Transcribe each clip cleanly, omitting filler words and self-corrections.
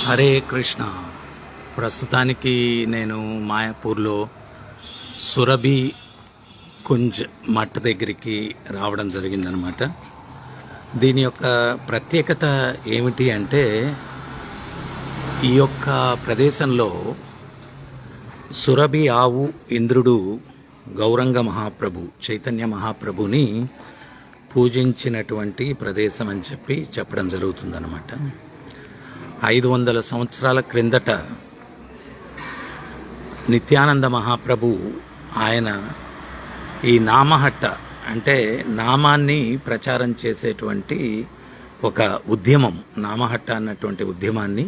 హరే కృష్ణ. ప్రస్తుతానికి నేను మాయాపూర్లో సురభి కుంజ్ మఠ్ దగ్గరికి రావడం జరిగిందనమాట. దీని యొక్క ప్రత్యేకత ఏమిటి అంటే, ఈ యొక్క ప్రదేశంలో సురభి ఆవు ఇంద్రుడు గౌరంగ మహాప్రభు చైతన్య మహాప్రభుని పూజించినటువంటి ప్రదేశం అని చెప్పడం జరుగుతుందన్నమాట. 500 సంవత్సరాల క్రిందట నిత్యానంద మహాప్రభు ఆయన ఈ నామహట్ట అంటే నామాన్ని ప్రచారం చేసేటువంటి ఒక ఉద్యమం, నామహట్ట అన్నటువంటి ఉద్యమాన్ని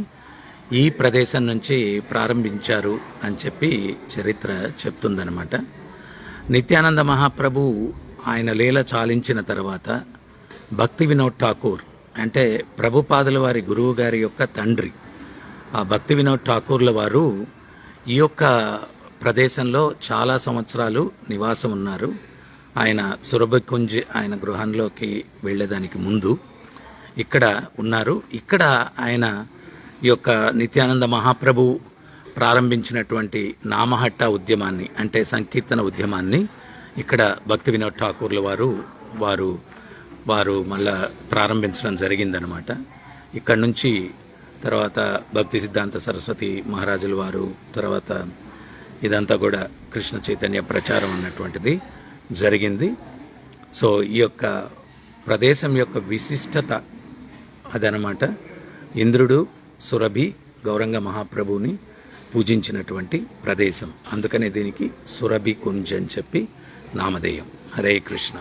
ఈ ప్రదేశం నుంచి ప్రారంభించారు అని చరిత్ర చెప్తుందనమాట. నిత్యానంద మహాప్రభు ఆయన లీల చాలించిన తర్వాత భక్తి వినోద్ ఠాకూర్ అంటే ప్రభుపాదుల వారి గురువు గారి యొక్క తండ్రి ఆ భక్తి వినోద్ ఠాకూర్ల వారు ఈ యొక్క ప్రదేశంలో చాలా సంవత్సరాలు నివాసం ఉన్నారు. ఆయన సురభి కుంజ్ ఆయన గృహంలోకి వెళ్ళేదానికి ముందు ఇక్కడ ఉన్నారు. ఇక్కడ ఆయన ఈ యొక్క నిత్యానంద మహాప్రభు ప్రారంభించినటువంటి నామహట్ట ఉద్యమాన్ని అంటే సంకీర్తన ఉద్యమాన్ని ఇక్కడ భక్తి వినోద్ ఠాకూర్ల వారు మళ్ళా ప్రారంభించడం జరిగిందనమాట. ఇక్కడ నుంచి తర్వాత భక్తి సిద్ధాంత సరస్వతి మహారాజుల వారు, తర్వాత ఇదంతా కూడా కృష్ణ చైతన్య ప్రచారం అన్నటువంటిది జరిగింది. సో ఈ యొక్క ప్రదేశం యొక్క విశిష్టత అదనమాట. ఇంద్రుడు సురభి గౌరంగ మహాప్రభుని పూజించినటువంటి ప్రదేశం, అందుకనే దీనికి సురభి కుంజ్ అని నామధేయం. హరే కృష్ణ.